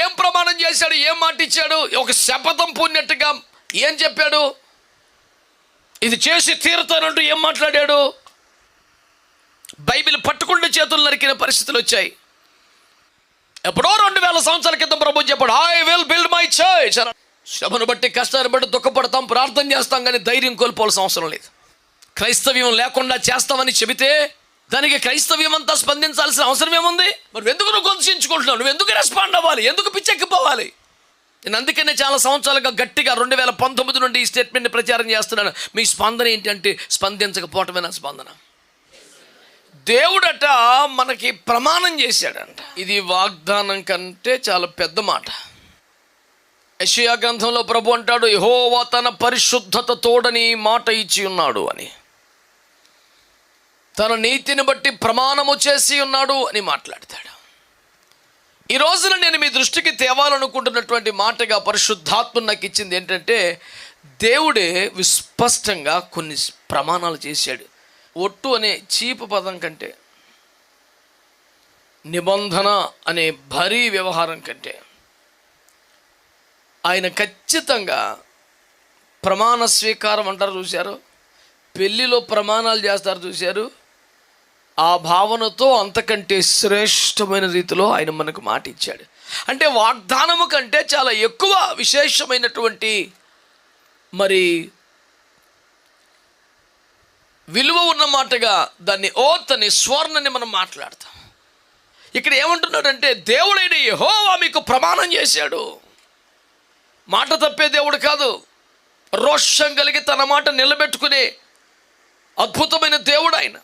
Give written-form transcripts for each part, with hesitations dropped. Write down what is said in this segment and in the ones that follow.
ఏం ప్రమాణం చేశాడు, ఏం మాట ఇచ్చాడు? ఒక శపథం పూనినట్టుగా ఏం చెప్పాడు? ఇది చేసి తీరుతానంటూ ఏం మాట్లాడాడు? బైబిల్ పట్టుకుంటే చేతులు నరికిన పరిస్థితులు వచ్చాయి. ఎప్పుడో 2000 సంవత్సరాల క్రితం ప్రభు చెప్పాడు, I will build my church. శ్రమను బట్టి, కష్టాన్ని బట్టి దుఃఖపడతాం, ప్రార్థన చేస్తాం, కానీ ధైర్యం కోల్పోవాల్సిన అవసరం లేదు. క్రైస్తవ్యం లేకుండా చేస్తామని చెబితే దానికి క్రైస్తవ్యం అంతా స్పందించాల్సిన అవసరం ఏముంది? మరి ఎందుకు నువ్వు గొంతుచించుకుంటున్నావు? నువ్వు ఎందుకు రెస్పాండ్ అవ్వాలి? ఎందుకు పిచ్చెక్కిపోవాలి? నేను అందుకనే చాలా సంవత్సరాలుగా గట్టిగా 2019 నుండి ఈ స్టేట్మెంట్ని ప్రచారం చేస్తున్నాను. మీ స్పందన ఏంటి అంటే, స్పందించకపోవటమే నా స్పందన. దేవుడట మనకి ప్రమాణం చేశాడంట. ఇది వాగ్దానం కంటే చాలా పెద్ద మాట. యెషయా గ్రంథంలో ప్రభు అంటాడు, యెహోవా తన పరిశుద్ధత తోడని మాట ఇచ్చి ఉన్నాడు అని, తన నీతిని బట్టి ప్రమాణము చేసి ఉన్నాడు అని మాట్లాడతాడు. ఈ రోజున నేను మీ దృష్టికి తేవాలనుకుంటున్నటువంటి మాటగా పరిశుద్ధాత్మ నాకు ఇచ్చింది ఏంటంటే, దేవుడే విస్పష్టంగా కొన్ని ప్రమాణాలు చేశాడు. ఒట్టు అనే చీపు పదం కంటే, నిబంధన అనే భారీ వ్యవహారం కంటే ఆయన ఖచ్చితంగా ప్రమాణ స్వీకారం అంటారు చూశారు, పెళ్ళిలో ప్రమాణాలు చేస్తారు చూశారు, ఆ భావనతో అంతకంటే శ్రేష్టమైన రీతిలో ఆయన మనకు మాట ఇచ్చాడు. అంటే వాగ్దానము కంటే చాలా ఎక్కువ విశేషమైనటువంటి మరి విలువ ఉన్న మాటగా దాన్ని ఓత్ అని, స్వర్ణని మనం మాట్లాడతాం. ఇక్కడ ఏమంటున్నాడంటే, దేవుడైన యెహోవా మీకు ప్రమాణం చేశాడు. మాట తప్పే దేవుడు కాదు, రోషం కలిగి తన మాట నిలబెట్టుకునే అద్భుతమైన దేవుడు ఆయన.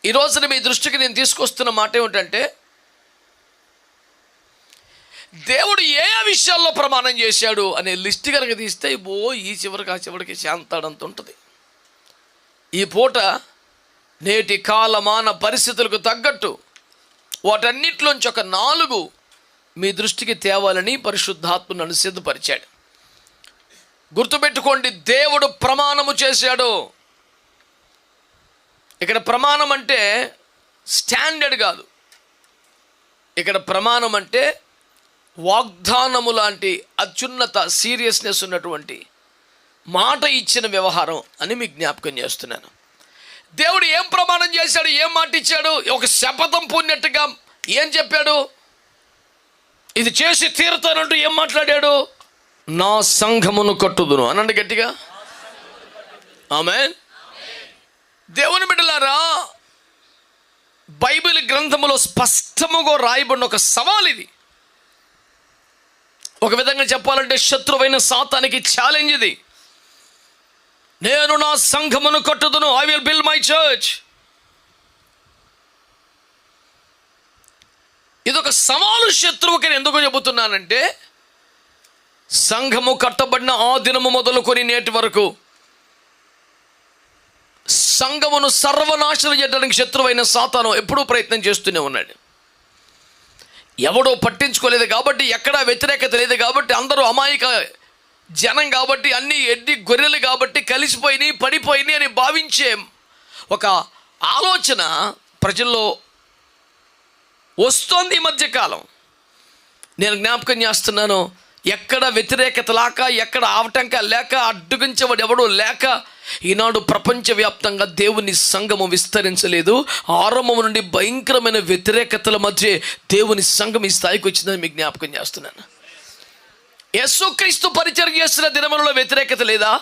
ఈ రోజున మీ దృష్టికి నేను తీసుకొస్తున్న మాట ఏమిటంటే, దేవుడు ఏ విషయాల్లో ప్రమాణం చేశాడు అనే లిస్ట్ కనుక తీస్తే ఈ చివరికి ఆ చివరికి శాంతాడంత ఉంటుంది. ఈ పూట నేటి కాలమాన పరిస్థితులకు తగ్గట్టు వాటన్నిటిలోంచి ఒక 4 మీ దృష్టికి తేవాలని పరిశుద్ధాత్మ నన్ను సిద్ధపరిచాడు. గుర్తుపెట్టుకోండి, దేవుడు ప్రమాణము చేశాడు. ఇక్కడ ప్రమాణం అంటే స్టాండర్డ్ కాదు, ఇక్కడ ప్రమాణం అంటే వాగ్దానము లాంటి అత్యున్నత సీరియస్నెస్ ఉన్నటువంటి మాట ఇచ్చిన వ్యవహారం అని మీకు జ్ఞాపకం చేస్తున్నాను. దేవుడు ఏం ప్రమాణం చేశాడు, ఏం మాట ఇచ్చాడు? ఒక శపథం పూనినట్టుగా ఏం చెప్పాడు? ఇది చేసి తీరుతానంటూ ఏం మాట్లాడాడు? నా సంఘమును కట్టుదును అనండి గట్టిగా, ఆమేన్. దేవుని బిడ్డలారా, బైబిల్ గ్రంథములో స్పష్టముగా రాయబడిన ఒక సవాల్ ఇది. ఒక విధంగా చెప్పాలంటే శత్రువైన సాతానికి ఛాలెంజ్ ఇది. నేను నా సంఘమును కట్టుదును, I will build my church. ఇదొక సవాలు శత్రువుకి. ఎందుకు చెబుతున్నానంటే, సంఘము కట్టబడిన ఆ దినము మొదలుకొని నేటి వరకు సంఘమును సర్వనాశనం చేయడానికి శత్రువైన సాతాను ఎప్పుడూ ప్రయత్నం చేస్తూనే ఉన్నాడు. ఎవడో పట్టించుకోలేదు కాబట్టి, ఎక్కడా వ్యతిరేకత లేదు కాబట్టి, అందరూ అమాయక జనం కాబట్టి, అన్నీ ఎడ్డి గొర్రెలు కాబట్టి కలిసిపోయినాయి, పడిపోయినాయి అని భావించే ఒక ఆలోచన ప్రజల్లో వస్తోంది ఈ మధ్యకాలం. నేను జ్ఞాపకం చేస్తున్నాను, ఎక్కడ వ్యతిరేకత లేక, ఎక్కడ ఆవటంక లేక, అడ్డుగించేవాడు ఎవడో లేక, ఈనాడు ప్రపంచవ్యాప్తంగా దేవుని సంఘము విస్తరించలేదు. ఆరంభం నుండి భయంకరమైన వ్యతిరేకతల మధ్య దేవుని సంఘం ఈ స్థాయికి వచ్చిందని మీకు జ్ఞాపకం చేస్తున్నాను. యేసుక్రీస్తు పరిచర్య చేస్తున్న దినములలో వ్యతిరేకత లేదా?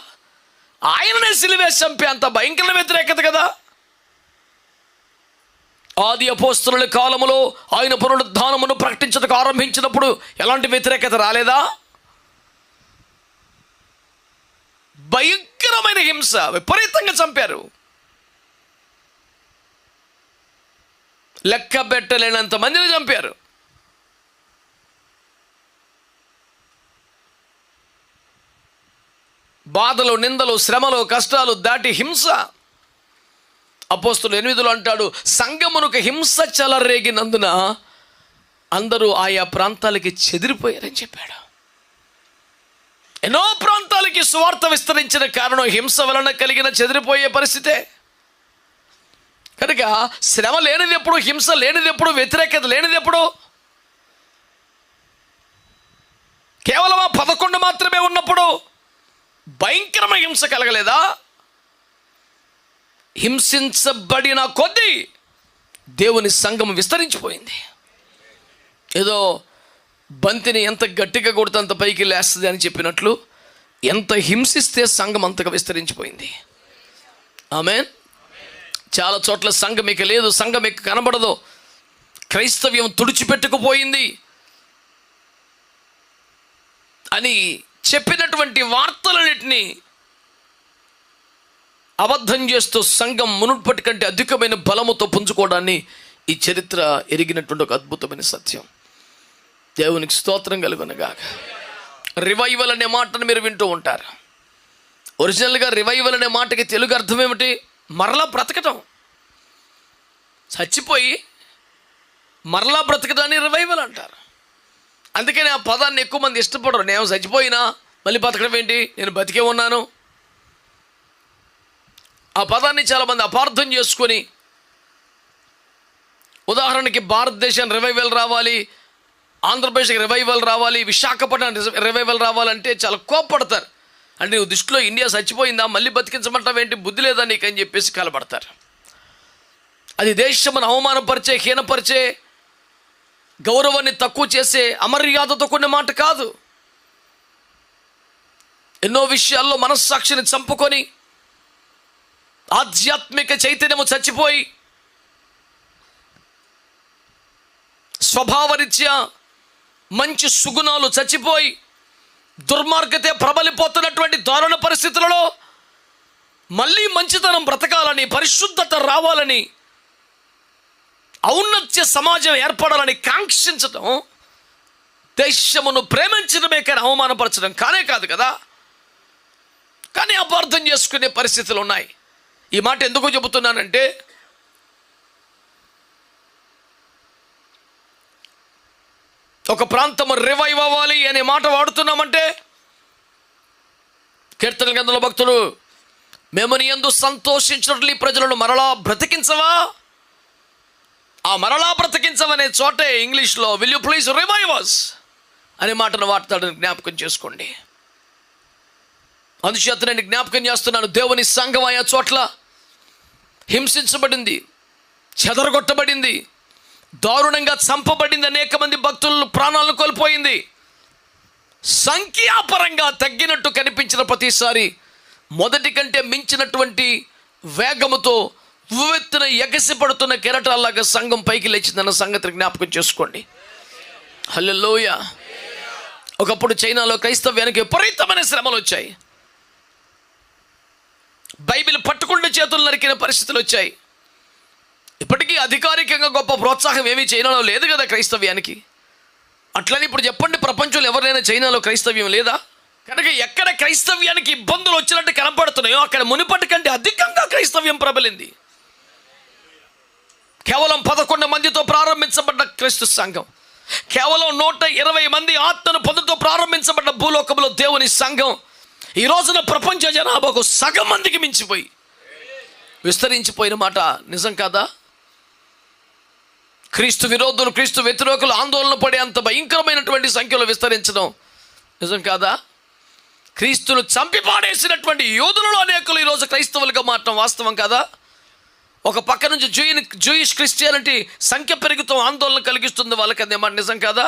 ఆయననే సిలువేసి చంపే అంత భయంకర వ్యతిరేకత కదా. ఆది అపోస్తలుల కాలములో ఆయన పునరుద్ధానమును ప్రకటించడానికి ఆరంభించినప్పుడు ఎలాంటి వ్యతిరేకత రాలేదా? భయంకరమైన హింస, విపరీతంగా చంపారు. లెక్క పెట్టలేనంత మందిని చంపారు. బాధలు, నిందలు, శ్రమలు, కష్టాలు దాటి హింస. అపోస్తలులు 8లో అంటాడు, సంఘమునకు హింస చెలరేగినందున అందరూ ఆయా ప్రాంతాలకి చెదిరిపోయారని చెప్పాడు. ఎన్నో ప్రాంతాలకి సువార్త విస్తరించిన కారణం హింస వలన కలిగిన చెదిరిపోయే పరిస్థితే. కనుక శ్రమ లేనిది ఎప్పుడు, హింస లేనిది ఎప్పుడు, వ్యతిరేకత లేనిది ఎప్పుడు? భయంకరమైన హింస కలగలేదా? హింసించబడిన కొద్దీ దేవుని సంఘం విస్తరించిపోయింది. ఏదో బంతిని ఎంత గట్టిగా కొడితే అంత పైకి లేస్తుంది అని చెప్పినట్లు ఎంత హింసిస్తే సంఘం అంతగా విస్తరించిపోయింది. ఆమేన్. చాలా చోట్ల సంఘం ఇక లేదు, సంఘం ఇక కనబడదు, క్రైస్తవ్యం తుడిచిపెట్టుకుపోయింది అని చెప్పినటువంటి వార్తలన్నిటినీ అబద్ధం చేస్తూ సంఘం మునుపటి కంటే అధికమైన బలముతో పుంజుకోవడాన్ని ఈ చరిత్ర ఎరిగినటువంటి ఒక అద్భుతమైన సత్యం. దేవునికి స్తోత్రం కలుగునుగాక. రివైవల్ అనే మాటను మీరు వింటూ ఉంటారు. ఒరిజినల్గా రివైవల్ అనే మాటకి తెలుగు అర్థం ఏమిటి? మరలా బ్రతకటం. చచ్చిపోయి మరలా బ్రతకటాన్ని రివైవల్ అంటారు. అందుకని ఆ పదాన్ని ఎక్కువ మంది ఇష్టపడరు. నేను చచ్చిపోయినా మళ్ళీ బతకడం ఏంటి, నేను బతికే ఉన్నాను. ఆ పదాన్ని చాలామంది అపార్థం చేసుకొని, ఉదాహరణకి భారతదేశం రివైవల్ రావాలి, ఆంధ్రప్రదేశ్కి రివైవల్ రావాలి, విశాఖపట్నం రివైవల్ రావాలంటే చాలా కోప్పడతారు. అంటే నువ్వు దృష్టిలో ఇండియా చచ్చిపోయిందా, మళ్ళీ బతికించమంటావేంటి, బుద్ధి లేదా నీకని చెప్పేసి కలబడతారు. అది దేశమును అవమానపరిచే, హీనపరిచే, గౌరవాన్ని తక్కువ చేసే, అమర్యాదతో కూడిన మాట కాదు. ఎన్నో విషయాల్లో మనస్సాక్షిని చంపుకొని ఆధ్యాత్మిక చైతన్యము చచ్చిపోయి స్వభావరీత్యా మంచి సుగుణాలు చచ్చిపోయి దుర్మార్గతే ప్రబలిపోతున్నటువంటి దారుణ పరిస్థితులలో మళ్ళీ మంచితనం బ్రతకాలని, పరిశుద్ధత రావాలని, ఔన్నత్య సమాజం ఏర్పడాలని కాంక్షించడం దేశమును ప్రేమించడమే కానీ అవమానపరచడం కానే కాదు కదా. కానీ అపార్థం చేసుకునే పరిస్థితులు ఉన్నాయి. ఈ మాట ఎందుకు చెబుతున్నానంటే, ఒక ప్రాంతము రివైవ్ అవ్వాలి అనే మాట వాడుతున్నామంటే, కీర్తన గ్రంథంలో భక్తుడు, మేము నీ యందు సంతోషించినట్లు ఈ ప్రజలను మరలా బ్రతికించవా? ఆ మరలా బ్రతికించవనే చోటే ఇంగ్లీష్లో will you please revive us అనే మాటను వాడతాడని జ్ఞాపకం చేసుకోండి. అందుచేత నేను జ్ఞాపకం చేస్తున్నాను, దేవుని సంఘం ఆయా చోట్ల హింసించబడింది, చెదరగొట్టబడింది, దారుణంగా చంపబడింది. అనేక మంది భక్తులు ప్రాణాలను కోల్పోయింది. సంఖ్యాపరంగా తగ్గినట్టు కనిపించిన ప్రతిసారి మొదటి కంటే మించినటువంటి వేగముతో ఉవ్వెత్తున ఎగసిపడుతున్న కెరటాల్లాగా సంఘం పైకి లేచిందన్న సంగతిని జ్ఞాపకం చేసుకోండి. హల్లెలూయా. ఒకప్పుడు చైనాలో క్రైస్తవ్యానికి విపరీతమైన శ్రమలు వచ్చాయి. బైబిల్ పట్టుకుంటే చేతులు నరికిన పరిస్థితులు వచ్చాయి. ఇప్పటికీ అధికారికంగా గొప్ప ప్రోత్సాహం ఏమీ చైనాలో లేదు కదా క్రైస్తవ్యానికి. అట్లని ఇప్పుడు చెప్పండి, ప్రపంచంలో ఎవరైనా చైనాలో క్రైస్తవ్యం లేదా? కనుక ఎక్కడ క్రైస్తవ్యానికి ఇబ్బందులు వచ్చినట్టు కనపడుతున్నాయో అక్కడ మునుపటి కంటే అధికంగా క్రైస్తవ్యం ప్రబలింది. కేవలం 11 మందితో ప్రారంభించబడ్డ క్రీస్తు సంఘం, కేవలం 120 మంది ఆత్మను పొందుతో ప్రారంభించబడ్డ భూలోకంలో దేవుని సంఘం ఈ రోజున ప్రపంచ జనాభాకు సగం మందికి మించిపోయి విస్తరించిపోయిన మాట నిజం కాదా? క్రీస్తు విరోధులు, క్రీస్తు వ్యతిరేకులు ఆందోళన పడే అంత భయంకరమైనటువంటి సంఖ్యలో విస్తరించడం నిజం కాదా? క్రీస్తును చంపి పాడేసినటువంటి యూదులలో అనేకులు ఈరోజు క్రైస్తవులుగా మారటం వాస్తవం కాదా? ఒక పక్క నుంచి జూయిష్ క్రిస్టియానిటీ సంఖ్య పెరుగుతూ ఆందోళన కలిగిస్తుంది వాళ్ళకి, అదే మాట నిజం కాదా?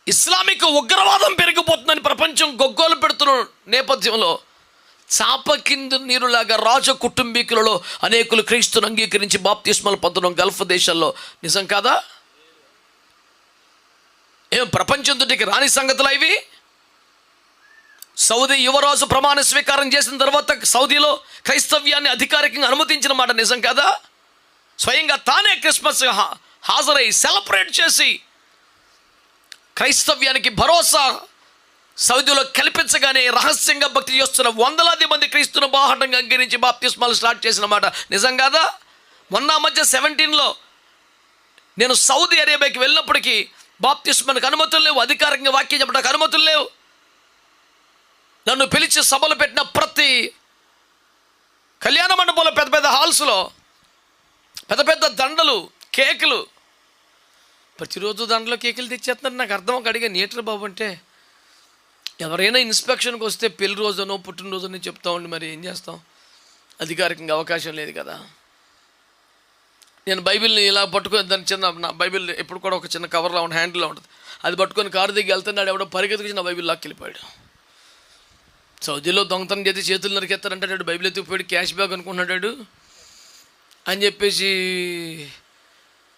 ఇస్లామిక్ ఉగ్రవాదం పెరిగిపోతుందని ప్రపంచం గొగ్గోలు పెడుతున్న నేపథ్యంలో చాప కింద నీరులాగా రాజ కుటుంబీకులలో అనేకులు క్రీస్తును అంగీకరించి బాప్తిస్మాలు పొందడం గల్ఫ్ దేశాల్లో నిజం కాదా? ఏం ప్రపంచం దుటికి రాని సంగతులు ఇవి? సౌదీ యువరాజు ప్రమాణ స్వీకారం చేసిన తర్వాత సౌదీలో క్రైస్తవ్యాన్ని అధికారికంగా అనుమతించిన మాట నిజం కాదా? స్వయంగా తానే క్రిస్మస్ హాజరై సెలబ్రేట్ చేసి క్రైస్తవ్యానికి భరోసా సౌదీలో కల్పించగానే రహస్యంగా భక్తి చేస్తున్న వందలాది మంది క్రీస్తును బాహటంగా అంగీకరించి బాప్తిస్మాలు స్టార్ట్ చేసిన మాట నిజం కాదా? మొన్న మధ్య 17లో నేను సౌదీ అరేబియాకి వెళ్ళినప్పటికీ బాప్తిస్మానికి అనుమతులు లేవు, అధికారికంగా వాక్యం చెప్పడానికి అనుమతులు లేవు. నన్ను పిలిచి సభలు పెట్టిన ప్రతి కళ్యాణ మండపంలో పెద్ద పెద్ద హాల్స్లో పెద్ద పెద్ద దండలు, కేకులు, ప్రతిరోజు దాంట్లో కేకులు తెచ్చేస్తున్నారు. నాకు అర్థం ఒక అడిగా నీటర్ బాబు అంటే, ఎవరైనా ఇన్స్పెక్షన్కి వస్తే పెళ్లి రోజునో పుట్టినరోజునో చెప్తా ఉండి మరి ఏం చేస్తాం, అధికారికంగా అవకాశం లేదు కదా. నేను బైబిల్ని ఇలా పట్టుకొని, దాని చిన్న నా బైబిల్ ఎప్పుడు కూడా ఒక చిన్న కవర్లో ఉంటుంది, హ్యాండిల్లో ఉంటుంది, అది పట్టుకొని కారు దిగి వెళ్తున్నాడు, ఎవడో పరిగెత్తుకొచ్చి నా బైబిల్ లాక్కి వెళ్ళిపోయాడు. సౌదీలో దొంగతనం చేసి చేతులు నరికెత్తారంటాడు, బైబిల్ ఎత్తుకుపోయాడు, క్యాష్ బ్యాగ్ అనుకుంటున్నాడు అని చెప్పేసి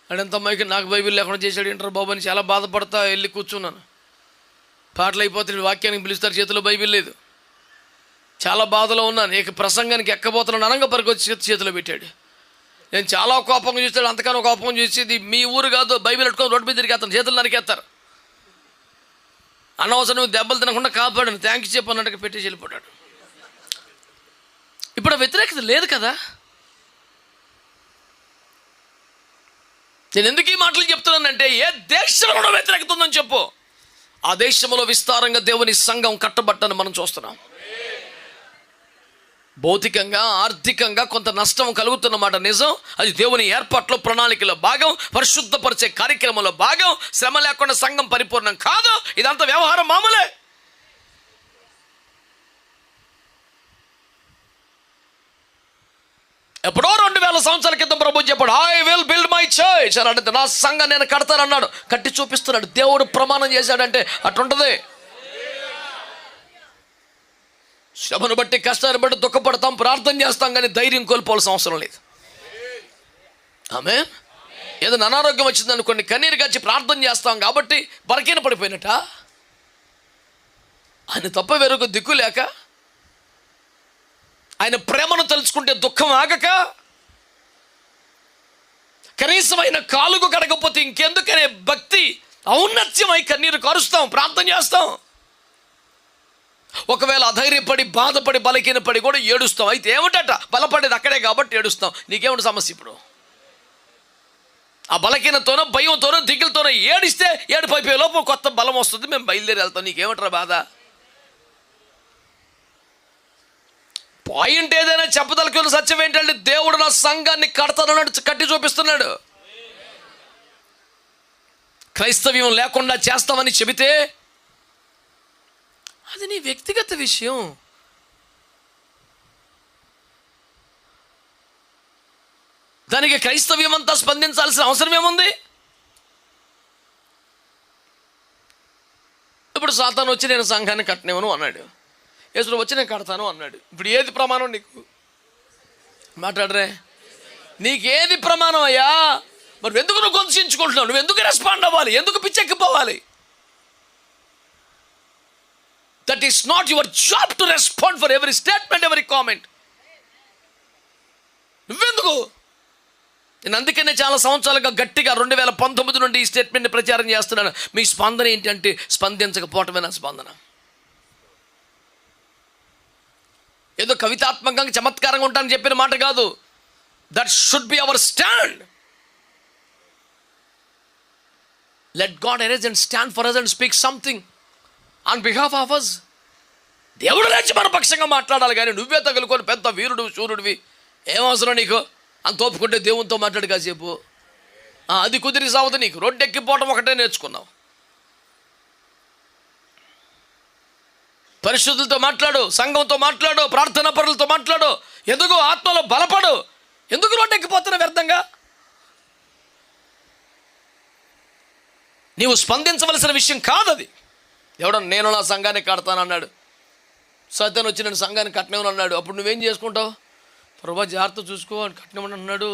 అడంత అమ్మాయికి నాకు బైబిల్ లేకుండా చేశాడు ఏంటారు బాబు అని చాలా బాధపడతా వెళ్ళి కూర్చున్నాను. పాటలు అయిపోతే వాక్యానికి పిలుస్తారు, చేతిలో బైబిల్ లేదు, చాలా బాధలో ఉన్నాను. ఇక ప్రసంగానికి ఎక్కబోతున్నాను అనగా పరిగొచ్చి చేతిలో పెట్టాడు. నేను చాలా కోపంగా చూస్తాడు, అంతకన్నా కోపంగా చూసి ఇది మీ ఊరు కాదు, బైబిల్ పెట్టుకొని రోడ్డు మీద తిరిగేస్తాను, చేతులు నరికేస్తారు, అనవసరం దెబ్బలు తినకుండా కాపాడాను, థ్యాంక్స్ చెప్పన్నట్టుగా పెట్టేసి వెళ్ళిపోయాడు. ఇప్పుడు వ్యతిరేకత లేదు కదా. నేను ఎందుకు ఈ మాటలు చెప్తున్నానంటే, ఏ దేశంలో వ్యతిరేకత ఉందని చెప్పు, ఆ దేశంలో విస్తారంగా దేవుని సంఘం కట్టబట్టని మనం చూస్తున్నాం. భౌతికంగా ఆర్థికంగా కొంత నష్టం కలుగుతున్నమాట నిజం. అది దేవుని ఏర్పాట్లో ప్రణాళికలో భాగం, పరిశుద్ధపరిచే కార్యక్రమంలో భాగం. శ్రమ లేకుండా సంఘం పరిపూర్ణం కాదు. ఇదంతా వ్యవహారం మామూలే. ఎప్పుడో 2000 సంవత్సరాల క్రితం ప్రభు చెప్పాడు, I will build my church అని అంటే, నా సంఘం నేను కడతానన్నాడు, కట్టి చూపిస్తున్నాడు. దేవుడు ప్రమాణం చేశాడంటే అట్లుంటది. శ్రమను బట్టి కష్టాన్ని బట్టి దుఃఖపడతాం, ప్రార్థన చేస్తాం, కానీ ధైర్యం కోల్పోవాల్సిన అవసరం లేదు. ఆమేన్. ఏదైనా అనారోగ్యం వచ్చింది అనుకోండి, కన్నీరు గచ్చి ప్రార్థన చేస్తాం కాబట్టి బలకీన పడిపోయినట్ట. ఆయన తప్ప వేరొక దిక్కు లేక, ఆయన ప్రేమను తలుచుకుంటే దుఃఖం ఆగక, కనీసమైన కాలుకు కడగకపోతే ఇంకెందుకనే భక్తి ఔన్నత్యమై కన్నీరు కారుస్తాం, ప్రార్థన చేస్తాం. ఒకవేళ అధైర్యపడి బాధపడి బలకీనపడి కూడా ఏడుస్తాం. అయితే ఏమిటట, బలపడేది అక్కడే కాబట్టి ఏడుస్తాం. నీకేమిటి సమస్య? ఇప్పుడు ఆ బలకీనతోనో భయంతోనో దిగులతోనో ఏడిస్తే ఏడుపైపోయే లోపు కొత్త బలం వస్తుంది, మేము బయలుదేరి వెళ్తాం. నీకేమిట్రా బాధ? పాయింట్ ఏదైనా చెప్పదలుకున్న సత్యం ఏంటంటే, దేవుడు నా సంఘాన్ని కడతానన్నాడు, కట్టి చూపిస్తున్నాడు. క్రైస్తవ్యం లేకుండా చేస్తామని చెబితే అది నీ వ్యక్తిగత విషయం. దానికి క్రైస్తవ్యం అంతా స్పందించాల్సిన అవసరం ఏముంది? ఇప్పుడు సాతాను వచ్చి నేను సంఘాన్ని కట్టనివ్వను అన్నాడు, యేసు వచ్చి నేను కడతాను అన్నాడు. ఇప్పుడు ఏది ప్రమాణం నీకు? మాట్లాడరే, నీకేది ప్రమాణం అయ్యా? మరి ఎందుకు నువ్వు గొంతుకుంటున్నావు? నువ్వు ఎందుకు రెస్పాండ్ అవ్వాలి? ఎందుకు పిచ్చెక్కిపోవాలి? That is not your job to respond for every statement, every comment. నువ్వెందుకు? నేను అందుకనే చాలా సంవత్సరాలుగా గట్టిగా 2019 నుండి ఈ స్టేట్మెంట్ని ప్రచారం చేస్తున్నాను. మీ స్పందన ఏంటంటే, స్పందించకపోవటమే నా స్పందన. ఏదో కవితాత్మకంగా చమత్కారంగా ఉంటానని చెప్పిన మాట కాదు. That should be our stand. Let God arise and stand for us and speak something on behalf of us. దేవుడు లేచి మన పక్షంగా మాట్లాడాలి, కానీ నువ్వే తగులుకొని పెద్ద వీరుడు శూరుడివి ఏం అవసరం నీకు? అంత ఒప్పుకుంటే దేవునితో మాట్లాడు కాసేపు. అది కుదిరి సావదు నీకు. రోడ్డు ఎక్కిపోవటం ఒకటే నేర్చుకున్నావు. పరిశుద్ధులతో మాట్లాడు, సంఘంతో మాట్లాడు, ప్రార్థనా పరులతో మాట్లాడు, ఎందుకు ఆత్మలో బలపడు. ఎందుకు రోడ్డు ఎక్కిపోతున్నా వ్యర్థంగా? నీవు స్పందించవలసిన విషయం కాదు అది. ఎవడో నేను నా సంఘాన్ని కడతానన్నాడు, సత్యాన్ని వచ్చి నేను సంఘాన్ని కట్టనివ్వను అన్నాడు. అప్పుడు నువ్వేం చేసుకుంటావు? ప్రభా జాగ్రత్త చూసుకో అని కట్టనివ్వను అన్నాడు.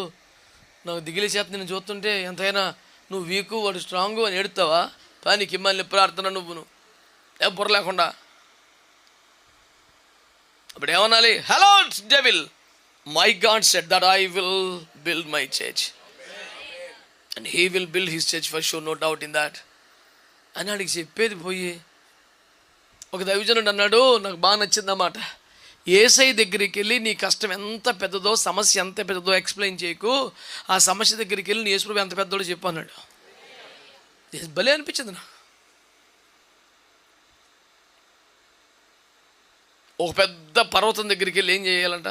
నాకు దిగిలి చేత నేను చూస్తుంటే ఎంతైనా నువ్వు వీకు వాడు స్ట్రాంగు అని ఎడుతావా? నీకు ఇమ్మల్ని ప్రార్థన నువ్వును ఎవ్వరు లేకుండా. అప్పుడు ఏమనాలి? Hello devil, my god said that I will build my church and he will build his church for sure, no doubt in that అని అడిగి చెప్పేది పోయి. ఒక దైవజనుడు అన్నాడు, నాకు బాగా నచ్చిందన్నమాట. యేసయ్య దగ్గరికి వెళ్ళి నీ కష్టం ఎంత పెద్దదో, సమస్య ఎంత పెద్దదో ఎక్స్ప్లెయిన్ చేయకు, ఆ సమస్య దగ్గరికి వెళ్ళి నీ యేసు ప్రభు ఎంత పెద్దోడో చెప్పు అన్నాడు. భలే అనిపించింది నాకు. ఒక పెద్ద పర్వతం దగ్గరికి వెళ్ళి ఏం చేయాలంట?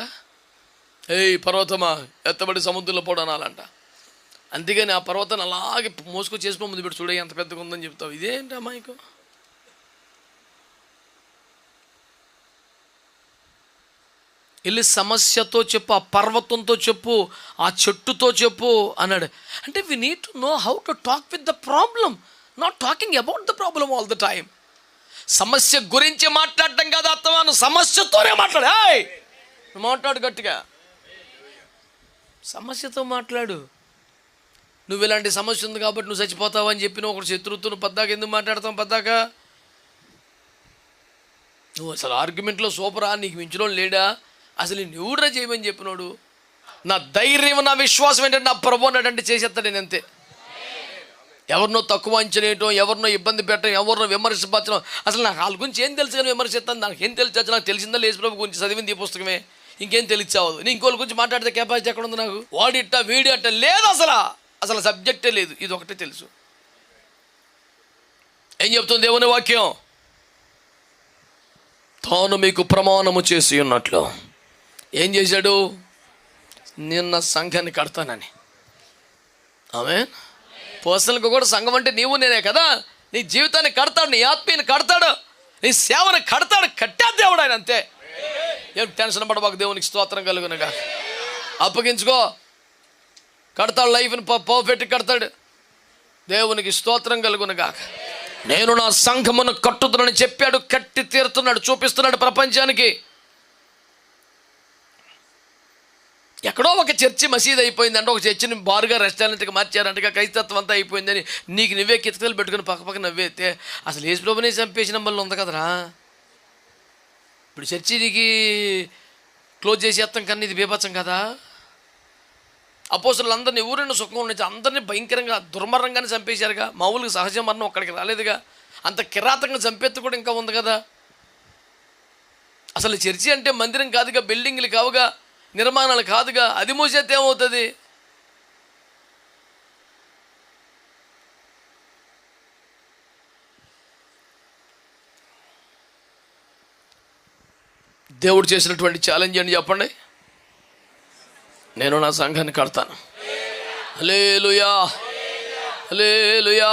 ఏయ్ పర్వతమా, ఎత్తబడి సముద్రంలో పోవడం అనాలంట. అందుకని ఆ పర్వతాన్ని అలాగే మోసుకొని చేసిపో ముందు పెట్టి చూడే ఎంత పెద్దగా ఉందని చెప్తావు. ఇదేంటి అమ్మాయికు? వెళ్ళి సమస్యతో చెప్పు, ఆ పర్వతంతో చెప్పు, ఆ చెట్టుతో చెప్పు అన్నాడు. అంటే we need to know how to talk with the problem, not talking about the problem all the time. సమస్య గురించి మాట్లాడటం కాదు అత్తమాను, సమస్యతోనే మాట్లాడు. మాట్లాడు గట్టిగా, సమస్యతో మాట్లాడు. నువ్వు ఇలాంటి సమస్య ఉంది కాబట్టి నువ్వు చచ్చిపోతావు అని చెప్పిన ఒకటి శత్రువుతో నువ్వు పద్దాక ఎందుకు మాట్లాడతావు? పద్దాక నువ్వు అసలు ఆర్గ్యుమెంట్లో సూపరా, నీకు మించడం లేడా, అసలు నేను ఎవడరా చేయమని చెప్పినోడు? నా ధైర్యం, నా విశ్వాసం ఏంటంటే నా ప్రభు అన్నట్టు చేసేస్తాడు నేను అంతే. ఎవరినో తక్కువ అంచనేయటం, ఎవరినో ఇబ్బంది పెట్టడం, ఎవరినో విమర్శించడం, అసలు నాకు వాళ్ళ గురించి ఏం తెలుసు కానీ విమర్శిస్తాను. నాకు ఏం తెలుసు? నాకు తెలిసిందా యేసు ప్రభు గురించి చదివింది ఈ పుస్తకమే, ఇంకేం తెలియచావదు. నేను ఇంకోళ్ళ గురించి మాట్లాడితే కెపాసిటీ ఎక్కడ ఉంది నాకు? వాడిట్ట వీడి అట్ట లేదు, అసలు సబ్జెక్టే లేదు. ఇది ఒకటే తెలుసు. ఏం చెప్తుంది దేవుని వాక్యం? తాను మీకు ప్రమాణము చేసి ఉన్నట్లు ఏం చేశాడు? నిన్న సంఘాన్ని కడతానని. ఆమేన్. పర్సనల్గా కూడా సంఘం అంటే నీవు నేనే కదా. నీ జీవితాన్ని కడతాడు, నీ ఆత్మీయని కడతాడు, నీ సేవను కడతాడు. కట్టా దేవుడు ఆయన, అంతే. ఏం టెన్షన్ పడబాకు. దేవునికి స్తోత్రం కలుగునుగా. అప్పగించుకో, కడతాడు. లైఫ్ని పర్ఫెక్ట్ కడతాడు. దేవునికి స్తోత్రం కలుగునుగా. నేను నా సంఘమును కట్టుతున్నాను చెప్పాడు, కట్టి తీరుతున్నాడు, చూపిస్తున్నాడు ప్రపంచానికి. ఎక్కడో ఒక చర్చి మసీదు అయిపోయిందంటే, ఒక చర్చిని బారుగా రెస్టారెంట్కి మార్చారంటగా, క్రైస్తత్వం అంతా అయిపోయిందని నీకు నువ్వే కితకలు పెట్టుకుని పక్క నవ్వేస్తే అసలు యేసు ప్రభువునే చంపేసిన వల్ల ఉంది కదరా. ఇప్పుడు చర్చికి క్లోజ్ చేసేస్తాం కన్నా ఇది బీభత్సం కదా. అపోస్తలులు అందరినీ ఊరిని సుఖం నుంచి అందరినీ భయంకరంగా దుర్మరంగానే చంపేశారుగా. మామూలుగా సహజ మరణం ఒక్కడికి రాలేదుగా. అంత కిరాతకంగా చంపేత్తు కూడా ఇంకా ఉంది కదా. అసలు చర్చి అంటే మందిరం కాదుగా, బిల్డింగ్లు కావుగా, నిర్మాణాలు కాదుగా. అది మూసేస్తే ఏమవుతుంది? దేవుడు చేసినటువంటి ఛాలెంజ్ అని చెప్పండి. నేను నా సంఘాన్ని కడతాను. హల్లెలూయా, హల్లెలూయా.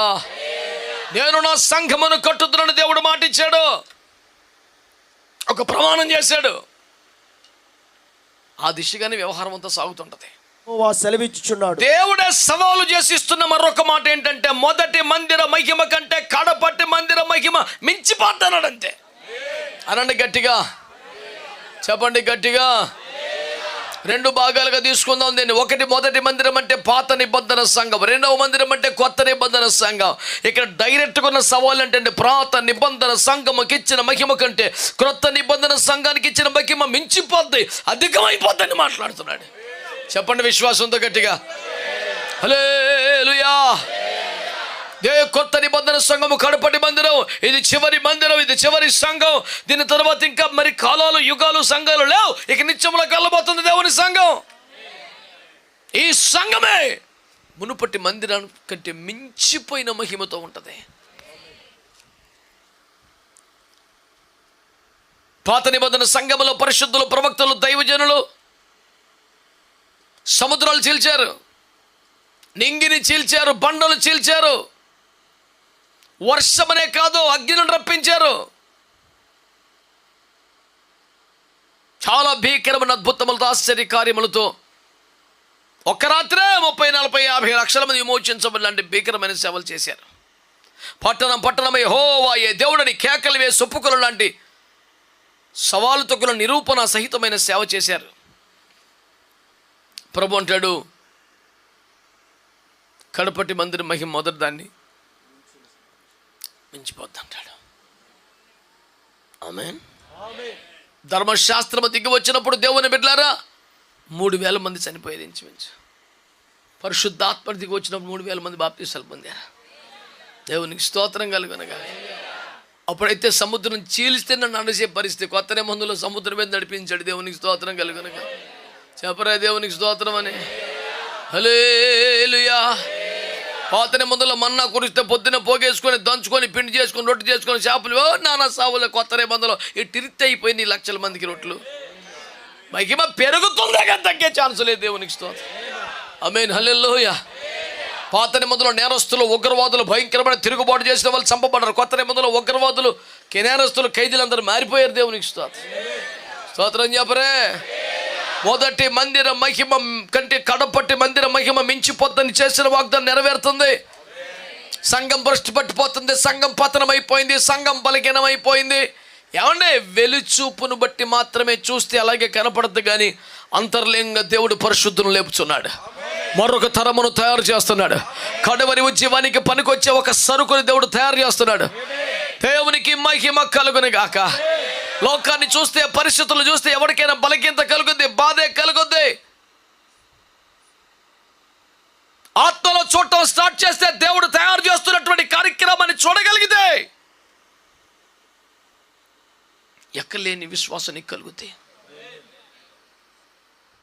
నేను నా సంఘమును కట్టుతున్నాను దేవుడు మాట ఇచ్చాడు, ఒక ప్రమాణం చేశాడు. ఆ దిశగానే వ్యవహారం అంతా సాగుతుంటది. సెలవిచ్చుచున్నాడు. దేవుడే సవాలు చేసి ఇస్తున్న మరొక మాట ఏంటంటే, మొదటి మందిర మహిమ కంటే కడపటి మందిర మహిమ మించిపోతున్నాడు అంతే. అనండి గట్టిగా, చెప్పండి గట్టిగా. రెండు భాగాలుగా తీసుకుందాం దీన్ని. ఒకటి, మొదటి మందిరం అంటే పాత నిబంధన సంఘం. రెండవ మందిరం అంటే కొత్త నిబంధన సంఘం. ఇక్కడ డైరెక్ట్గా ఉన్న సవాల్ ఏంటంటే, పాత నిబంధన సంఘముకి ఇచ్చిన మహిమ కంటే క్రొత్త నిబంధన సంఘానికి ఇచ్చిన మహిమ మించిపోద్ది, అధికమైపోద్దని మాట్లాడుతున్నాడు. చెప్పండి విశ్వాసంతో గట్టిగా. హల్లెలూయా. కొత్త నిబంధన సంఘము కడపటి మందిరం, ఇది చివరి మందిరం, ఇది చివరి సంఘం. దీని తర్వాత ఇంకా మరి కాలాలు, యుగాలు, సంఘాలు లేవు. ఇక నిత్యములో కలబోతుంది దేవుని సంఘం. ఈ సంఘమే మునుపటి మందిరం కంటే మించిపోయిన మహిమతో ఉంటుంది. పాత నిబంధన సంఘములో పరిశుద్ధులు, ప్రవక్తలు, దైవజనులు సముద్రాలు చీల్చారు, నింగిని చీల్చారు, బండలు చీల్చారు, వర్షమనే కాదు అగ్నిని రప్పించారు. చాలా భీకరమైన అద్భుతములతో, ఆశ్చర్య కార్యములతో ఒక్క రాత్రే 30, 40, 50 లక్షల మంది విమోచించబడి లాంటి భీకరమైన సేవలు చేశారు. పట్టణమై యెహోవాయే దేవుడని కేకలు వేసి ఒప్పుకొలు లాంటి సవాలుతో కూడిన నిరూపణ సహితమైన సేవ చేశారు. ప్రభు అంటాడు, కడపటి మందిరం మహిమ మొదటి దాన్ని మించిపోద్ది అంటాడు. ఆమేన్. ధర్మశాస్త్రము దిగి వచ్చినప్పుడు దేవుని బిడ్డలారా 3,000 మంది చనిపోయేది ఇంచుమించు. పరిశుద్ధాత్మ దిగి వచ్చినప్పుడు 3,000 మంది బాప్తీసాలు పొందారు. దేవునికి స్తోత్రం కలుగునగా. అప్పుడైతే సముద్రం చీలిస్తే నన్ను నడిచే పరిస్థితి. కొత్త నిబంధనలో సముద్రం మీద నడిపించాడు. దేవునికి స్తోత్రం కలుగునగా. చెప్పరా దేవునికి స్తోత్రం అని. హల్లెలూయా. పాత నిబంధనలో మన్నా కురిస్తే పొద్దున పోగేసుకొని, దంచుకొని, పిండి చేసుకొని, రొట్టె చేసుకొని, చేపలు నానా సావులు. కొత్త నిబంధనలో ఇట్టిరిత్తి అయిపోయింది 1,00,000 మందికి రొట్టెలు. మహిమ పెరుగుతుందే కానీ తగ్గే ఛాన్స్ లేదు. దేవునికి స్తోత్రం. ఆమేన్. హల్లెలూయా. పాత నిబంధనలో నేరస్తులు, ఉగ్రవాదులు, భయంకరమైన తిరుగుబాటు చేసిన వాళ్ళు చంపబడ్డారు. కొత్త నిబంధనలో ఉగ్రవాదులు, నేరస్తులు, ఖైదీలందరూ మారిపోయారు. దేవునికి స్తోత్రం చెప్పరే. మొదటి మందిర మహిమ కంటే కడపట్టి మందిర మహిమ మించిపోద్దని చేసిన వాగ్దానం నెరవేరుతుంది. సంఘం భ్రష్టు పట్టిపోతుంది, సంఘం పతనం అయిపోయింది, సంఘం బలహీనం అయిపోయింది. ఏమంటే వెలుచూపును బట్టి మాత్రమే చూస్తే అలాగే కనపడద్దు, కానీ అంతర్లీనంగా దేవుడు పరిశుద్ధులను లేపుతున్నాడు, మరొక తరమును తయారు చేస్తున్నాడు. కడవరి ఉద్యమానికి పనికొచ్చే ఒక సరుకుని దేవుడు తయారు చేస్తున్నాడు. దేవునికి మహిమ కలుగును గాక. లోకాన్ని చూస్తే, పరిస్థితులు చూస్తే ఎవరికైనా బలహీనత కలుగుద్ది, బాధే కలుగుద్ది. ఆత్మలో చూడటం స్టార్ట్ చేస్తే దేవుడు తయారు చేస్తున్నటువంటి కార్యక్రమాన్ని చూడగలిగితే ఎక్కలేని విశ్వాసానికి కలుగుతాయి.